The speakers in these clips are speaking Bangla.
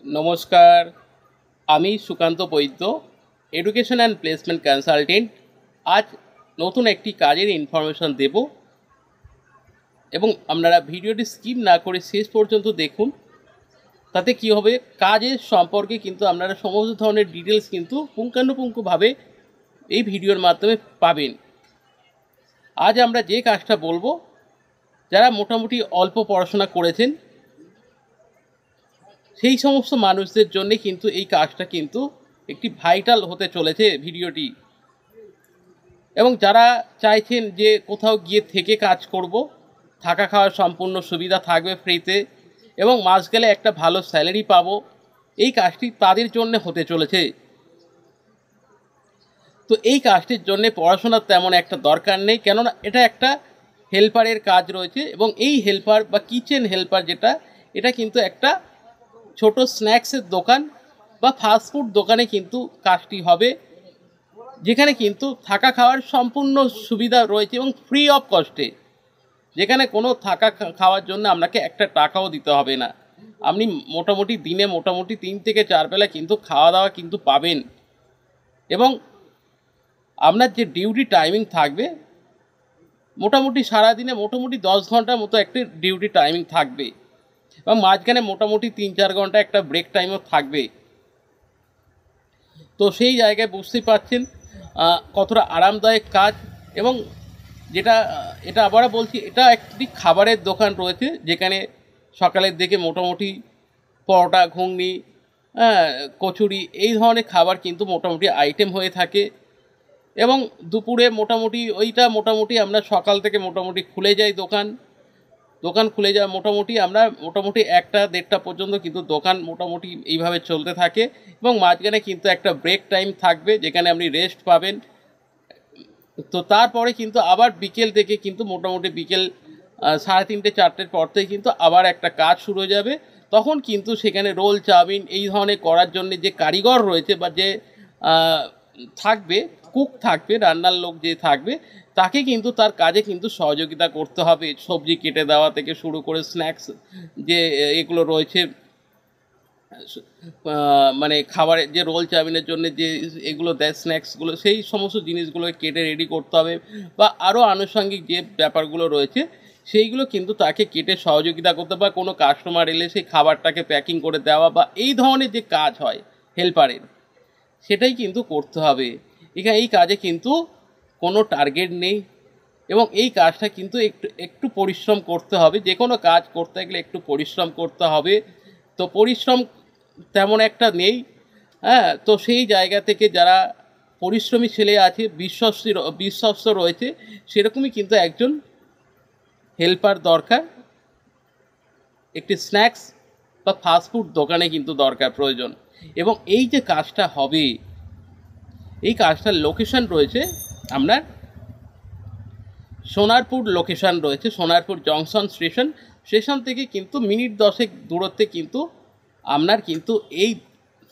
নমস্কার, আমি সুকান্ত বৈদ্য, এডুকেশন অ্যান্ড প্লেসমেন্ট কনসালটেন্ট। আজ নতুন একটি কাজের ইনফরমেশন দেব এবং আপনারা ভিডিওটি স্কিপ না করে শেষ পর্যন্ত দেখুন। তাতে কি হবে, কাজের সম্পর্কে কিন্তু আপনারা সমস্ত ধরনের ডিটেলস কিন্তু পুঙ্খানুপুঙ্খভাবে এই ভিডিওর মাধ্যমে পাবেন। আজ আমরা যে কাজটা বলবো, যারা মোটামুটি অল্প পড়াশোনা করেছেন সেই সমস্ত মানুষদের জন্য কিন্তু এই কাজটা কিন্তু একটি ভাইটাল হতে চলেছে ভিডিওটি। এবং যারা চাইছেন যে কোথাও গিয়ে থেকে কাজ করব, থাকা খাওয়ার সম্পূর্ণ সুবিধা থাকবে ফ্রিতে এবং মাস গেলে একটা ভালো স্যালারি পাবো, এই কাজটি তাদের জন্য হতে চলেছে। তো এই কাজটির জন্য পড়াশোনার তেমন একটা দরকার নেই, কেননা এটা একটা হেল্পারের কাজ রয়েছে। এবং এই হেল্পার বা কিচেন হেল্পার এটা কিন্তু একটা ছোট স্ন্যাক্সের দোকান বা ফাস্টফুড দোকানে কিন্তু কাজটি হবে, যেখানে কিন্তু থাকা খাওয়ার সম্পূর্ণ সুবিধা রয়েছে এবং ফ্রি অফ কস্টে, যেখানে কোনো থাকা খাওয়ার জন্য আপনাকে একটা টাকাও দিতে হবে না। আপনি মোটামুটি দিনে মোটামুটি 3 থেকে 4 বেলা কিন্তু খাওয়া দাওয়া কিন্তু পাবেন। এবং আপনার যে ডিউটি টাইমিং থাকবে, মোটামুটি সারাদিনে মোটামুটি 10 ঘন্টার মতো একটা ডিউটি টাইমিং থাকবে এবং মাঝখানে মোটামুটি 3-4 ঘন্টা একটা ব্রেক টাইমও থাকবে। তো সেই জায়গায় বুঝতেই পারছেন কতটা আরামদায়ক কাজ। এবং এটা আবারও বলছি, এটা একটি খাবারের দোকান রয়েছে, যেখানে সকালের দিকে মোটামুটি পরোটা, ঘুগনি, কচুরি এই ধরনের খাবার কিন্তু মোটামুটি আইটেম হয়ে থাকে। এবং দুপুরে মোটামুটি আমরা সকাল থেকে মোটামুটি খুলে যাই দোকান খুলে যায় মোটামুটি আমরা মোটামুটি 1টা-1:30টা পর্যন্ত কিন্তু দোকান মোটামুটি এইভাবে চলতে থাকে। এবং মাঝখানে কিন্তু একটা ব্রেক টাইম থাকবে, যেখানে আপনি রেস্ট পাবেন। তো তারপরে কিন্তু আবার বিকেল থেকে কিন্তু মোটামুটি বিকেল 3:30-4টের পর থেকে কিন্তু আবার একটা কাজ শুরু হয়ে যাবে। তখন কিন্তু সেখানে রোল, চাউমিন এই ধরনের করার জন্য যে কারিগর রয়েছে বা যে থাকবে, কুক থাকবে, রান্নার লোক যে থাকবে, তাকে কিন্তু তার কাজে কিন্তু সহযোগিতা করতে হবে। সবজি কেটে দেওয়া থেকে শুরু করে স্ন্যাক্স যে এগুলো রয়েছে, মানে খাবারের যে রোল, চাউমিনের জন্য যে এগুলো দেয় স্ন্যাক্সগুলো, সেই সমস্ত জিনিসগুলো কেটে রেডি করতে হবে। বা আরও আনুষঙ্গিক যে ব্যাপারগুলো রয়েছে সেইগুলো কিন্তু তাকে কেটে সহযোগিতা করতে, বা কোনো কাস্টমার এলে সেই খাবারটাকে প্যাকিং করে দেওয়া বা এই ধরনের যে কাজ হয় হেল্পারের, সেটাই কিন্তু করতে হবে। এখানে এই কাজে কিন্তু কোনো টার্গেট নেই এবং এই কাজটা কিন্তু একটু পরিশ্রম করতে হবে। যে কোনো কাজ করতে গেলে একটু পরিশ্রম করতে হবে। তো পরিশ্রম তেমন একটা নেই, তো সেই জায়গা থেকে যারা পরিশ্রমী ছেলে আছে, বিশ্বস্ত রয়েছে, সেরকমই কিন্তু একজন হেল্পার দরকার। একটি স্ন্যাক্স বা ফাস্টফুড দোকানে কিন্তু প্রয়োজন। এবং এই যে কাজটা হবে, এই কাজটার লোকেশন রয়েছে আপনার সোনারপুর লোকেশন রয়েছে, সোনারপুর জংশন স্টেশন থেকে কিন্তু মিনিট 10 দূরত্বে কিন্তু আপনার কিন্তু এই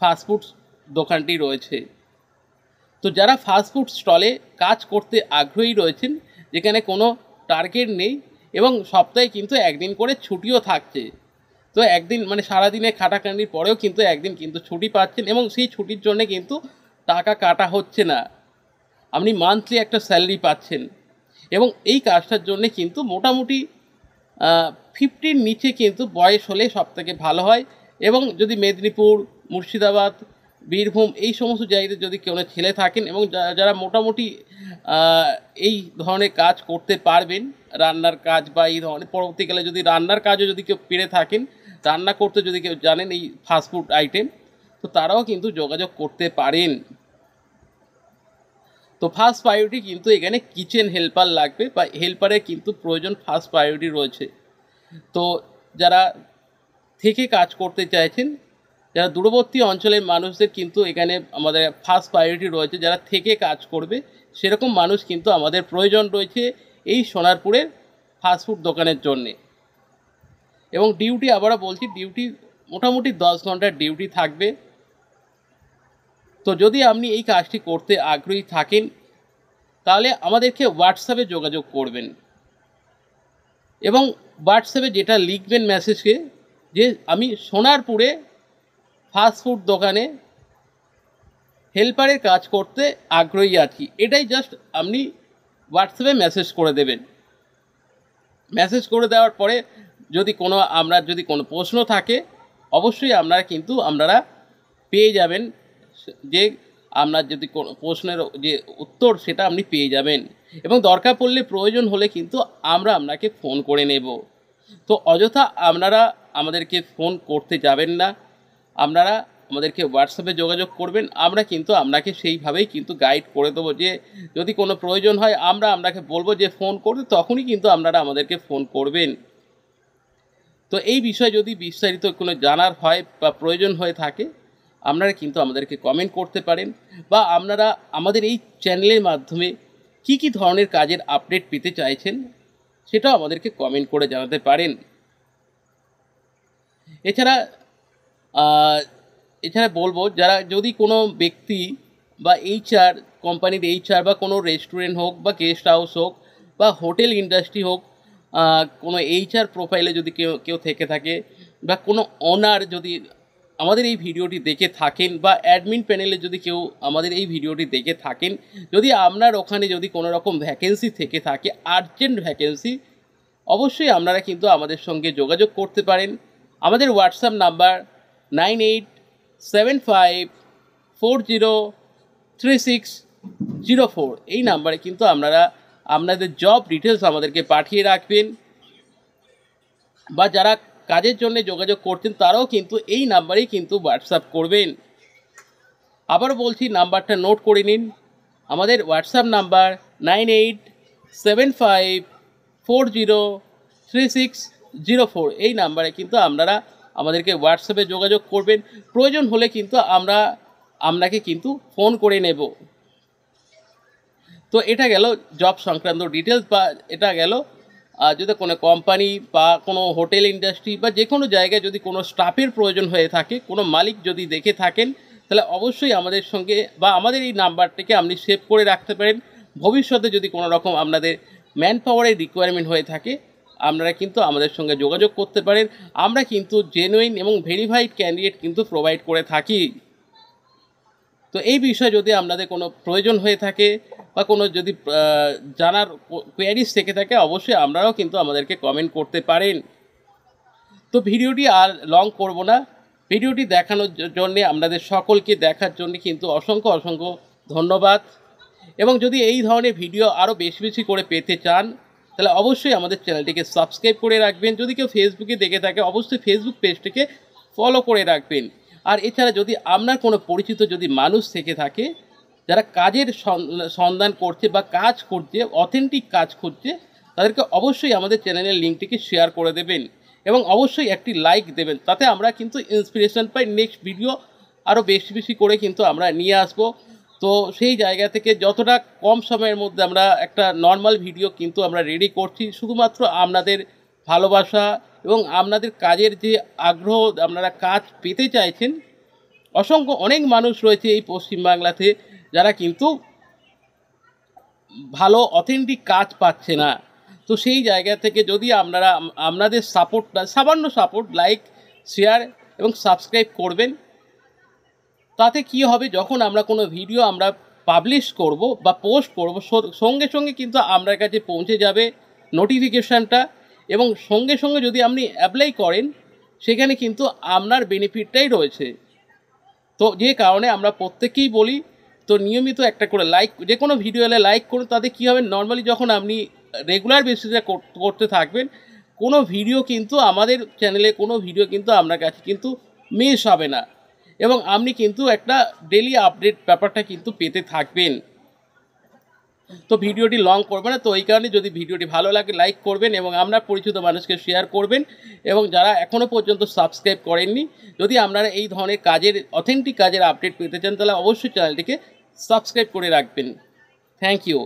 ফাস্টফুড দোকানটি রয়েছে। তো যারা ফাস্টফুড স্টলে কাজ করতে আগ্রহী রয়েছেন, যেখানে কোনো টার্গেট নেই এবং সপ্তাহে কিন্তু একদিন করে ছুটিও থাকছে, তো একদিন মানে সারাদিনে খাটাখাটির পরেও কিন্তু একদিন কিন্তু ছুটি পাচ্ছেন এবং সেই ছুটির জন্য কিন্তু টাকা কাটা হচ্ছে না, আপনি মান্থলি একটা স্যালারি পাচ্ছেন। এবং এই কাজটার জন্যে কিন্তু মোটামুটি 50-র নিচে কিন্তু বয়স হলে সবথেকে ভালো হয়। এবং যদি মেদিনীপুর, মুর্শিদাবাদ, বীরভূম এই সমস্ত জায়গাতে যদি কোনো ছেলে থাকেন এবং যারা মোটামুটি এই ধরনের কাজ করতে পারবেন, রান্নার কাজ বা এই ধরনের, পরবর্তীকালে যদি রান্নার কাজও যদি কেউ পেরে থাকেন, রান্না করতে যদি কেউ জানেন এই ফাস্টফুড আইটেম, তো তারাও কিন্তু যোগাযোগ করতে পারেন। তো ফার্স্ট প্রায়োরিটি কিন্তু এখানে কিচেন হেল্পার লাগবে বা হেল্পারের কিন্তু প্রয়োজন ফার্স্ট প্রায়োরিটি রয়েছে। তো যারা থেকে কাজ করতে চাইছেন, যারা দূরবর্তী অঞ্চলের মানুষদের কিন্তু এখানে আমাদের ফার্স্ট প্রায়োরিটি রয়েছে, যারা থেকে কাজ করবে সেরকম মানুষ কিন্তু আমাদের প্রয়োজন রয়েছে এই সোনারপুরের ফাস্টফুড দোকানের জন্যে। এবং ডিউটি আবারও বলছি, ডিউটি মোটামুটি 10 ঘন্টার ডিউটি থাকবে। তো যদি আপনি এই কাজটি করতে আগ্রহী থাকেন, তাহলে আমাদেরকে হোয়াটসঅ্যাপে যোগাযোগ করবেন এবং হোয়াটসঅ্যাপে যেটা লিখবেন মেসেজকে, যে আমি সোনারপুরে ফাস্টফুড দোকানে হেল্পারের কাজ করতে আগ্রহী আছি, এটাই জাস্ট আপনি হোয়াটসঅ্যাপে মেসেজ করে দেবেন। মেসেজ করে দেওয়ার পরে যদি কোনো প্রশ্ন থাকে অবশ্যই আপনারা পেয়ে যাবেন, যে আপনার যদি কোনো প্রশ্নের যে উত্তর সেটা আপনি পেয়ে যাবেন, এবং দরকার পড়লে প্রয়োজন হলে কিন্তু আমরা আপনাকে ফোন করে নেব। তো অযথা আপনারা আমাদেরকে ফোন করতে যাবেন না, আপনারা আমাদেরকে হোয়াটসঅ্যাপে যোগাযোগ করবেন। আমরা কিন্তু আপনাকে সেইভাবেই কিন্তু গাইড করে দেবো, যে যদি কোনো প্রয়োজন হয় আপনাকে বলবো যে ফোন করতে, তখনই কিন্তু আপনারা আমাদেরকে ফোন করবেন। তো এই বিষয়ে যদি বিস্তারিত কোনো জানার হয় বা প্রয়োজন হয়ে থাকে আপনারা কিন্তু আমাদেরকে কমেন্ট করতে পারেন, বা আপনারা আমাদের এই চ্যানেলের মাধ্যমে কি কি ধরনের কাজের আপডেট পেতে চাইছেন সেটাও আমাদেরকে কমেন্ট করে জানাতে পারেন। এছাড়া বলবো, যারা যদি কোনো ব্যক্তি বা কোম্পানির এইচআর বা কোনো রেস্টুরেন্ট হোক বা গেস্ট হাউস হোক বা হোটেল ইন্ডাস্ট্রি হোক, কোনো এইচআর প্রোফাইলে যদি কেউ থেকে থাকে, বা কোনো ওনার যদি আমাদের এই ভিডিওটি দেখে থাকেন, বা অ্যাডমিন প্যানেলে যদি কেউ আমাদের এই ভিডিওটি দেখে থাকেন, যদি আপনার ওখানে যদি কোনো রকম ভ্যাকেন্সি থেকে থাকে, আর্জেন্ট ভ্যাকেন্সি, অবশ্যই আপনারা কিন্তু আমাদের সঙ্গে যোগাযোগ করতে পারেন। আমাদের হোয়াটসঅ্যাপ নাম্বার 9875403604, এই নাম্বারে কিন্তু আপনারা আপনাদের জব ডিটেলস আমাদেরকে পাঠিয়ে রাখবেন, বা যারা কাজের জন্য যোগাযোগ করছেন তারাও কিন্তু এই নাম্বারেই কিন্তু হোয়াটসঅ্যাপ করবেন। আবার বলছি, নাম্বারটা নোট করে নিন। আমাদের হোয়াটসঅ্যাপ নাম্বার 9875403604, এই নাম্বারে কিন্তু আপনারা আমাদেরকে হোয়াটসঅ্যাপে যোগাযোগ করবেন। প্রয়োজন হলে কিন্তু আমরা আপনাকে কিন্তু ফোন করে নেব। তো এটা গেল জব সংক্রান্ত ডিটেলস, বা এটা গেল যদি কোনো কোম্পানি বা কোনো হোটেল ইন্ডাস্ট্রি বা যে কোনো জায়গায় যদি কোনো স্টাফের প্রয়োজন হয়ে থাকে, কোনো মালিক যদি দেখে থাকেন, তাহলে অবশ্যই আমাদের সঙ্গে বা আমাদের এই নাম্বারটিকে আপনি সেভ করে রাখতে পারেন। ভবিষ্যতে যদি কোনো রকম আপনাদের ম্যান পাওয়ারের রিকোয়ারমেন্ট হয়ে থাকে, আপনারা কিন্তু আমাদের সঙ্গে যোগাযোগ করতে পারেন। আমরা কিন্তু জেনুইন এবং ভেরিফাইড ক্যান্ডিডেট কিন্তু প্রোভাইড করে থাকি। তো এই বিষয়ে যদি আপনাদের কোনো প্রয়োজন হয়ে থাকে বা কোনো যদি জানার কোয়ারিজ থেকে থাকে, অবশ্যই আপনারাও কিন্তু আমাদেরকে কমেন্ট করতে পারেন। তো ভিডিওটি আর লং করব না, ভিডিওটি দেখানোর জন্যে আপনাদের সকলকে দেখার জন্য কিন্তু অসংখ্য ধন্যবাদ। এবং যদি এই ধরনের ভিডিও আরও বেশি করে পেতে চান, তাহলে অবশ্যই আমাদের চ্যানেলটিকে সাবস্ক্রাইব করে রাখবেন। যদি কেউ ফেসবুকে দেখে থাকে, অবশ্যই ফেসবুক পেজটিকে ফলো করে রাখবেন। আর এছাড়া যদি আপনার কোনো পরিচিত যদি মানুষ থেকে থাকে যারা কাজের সন্ধান করছে বা কাজ করছে, অথেন্টিক কাজ খুঁজছে, তাদেরকে অবশ্যই আমাদের চ্যানেলের লিঙ্কটিকে শেয়ার করে দেবেন, এবং অবশ্যই একটি লাইক দেবেন। তাতে আমরা কিন্তু ইন্সপিরেশন পাই, নেক্সট ভিডিও আরও বেশি করে কিন্তু আমরা নিয়ে আসব। তো সেই জায়গা থেকে যতটা কম সময়ের মধ্যে আমরা একটা নর্মাল ভিডিও কিন্তু আমরা রেডি করছি, শুধুমাত্র আপনাদের ভালোবাসা এবং আপনাদের কাজের যে আগ্রহ, আপনারা কাজ পেতে চাইছেন। অনেক মানুষ রয়েছে এই পশ্চিমবাংলাতে যারা কিন্তু ভালো অথেন্টিক কাজ পাচ্ছে না। তো সেই জায়গা থেকে যদি আপনারা আপনাদের সামান্য সাপোর্ট, লাইক, শেয়ার এবং সাবস্ক্রাইব করবেন, তাতে কি হবে, যখন আমরা কোনো ভিডিও আমরা পাবলিশ করব বা পোস্ট করব, সঙ্গে কিন্তু আপনার কাছে পৌঁছে যাবে নোটিফিকেশানটা, এবং সঙ্গে যদি আপনি অ্যাপ্লাই করেন, সেখানে কিন্তু আপনার বেনিফিটটাই রয়েছে। তো যে কারণে আমরা প্রত্যেকেই বলি, তো নিয়মিত একটা করে লাইক, যে কোনো ভিডিও এলে লাইক করুন। তাতে কী হবে, নর্মালি যখন আপনি রেগুলার বেসিসে করতে থাকবেন, কোনো ভিডিও কিন্তু আমাদের চ্যানেলে কোনো ভিডিও কিন্তু আপনার কাছে কিন্তু মিস হবে না, এবং আপনি কিন্তু একটা ডেলি আপডেট ব্যাপারটা কিন্তু পেতে থাকবেন। তো ভিডিওটি লং করবে না, তো এই কারণে যদি ভিডিওটি ভালো লাগে লাইক করবেন এবং আপনার পরিচিত মানুষকে শেয়ার করবেন, এবং যারা এখনও পর্যন্ত সাবস্ক্রাইব করেননি, যদি আপনারা এই ধরনের কাজের অথেন্টিক কাজের আপডেট পেতে চান, তাহলে অবশ্যই চ্যানেলটিকে সাবস্ক্রাইব করে রাখবেন। Thank you.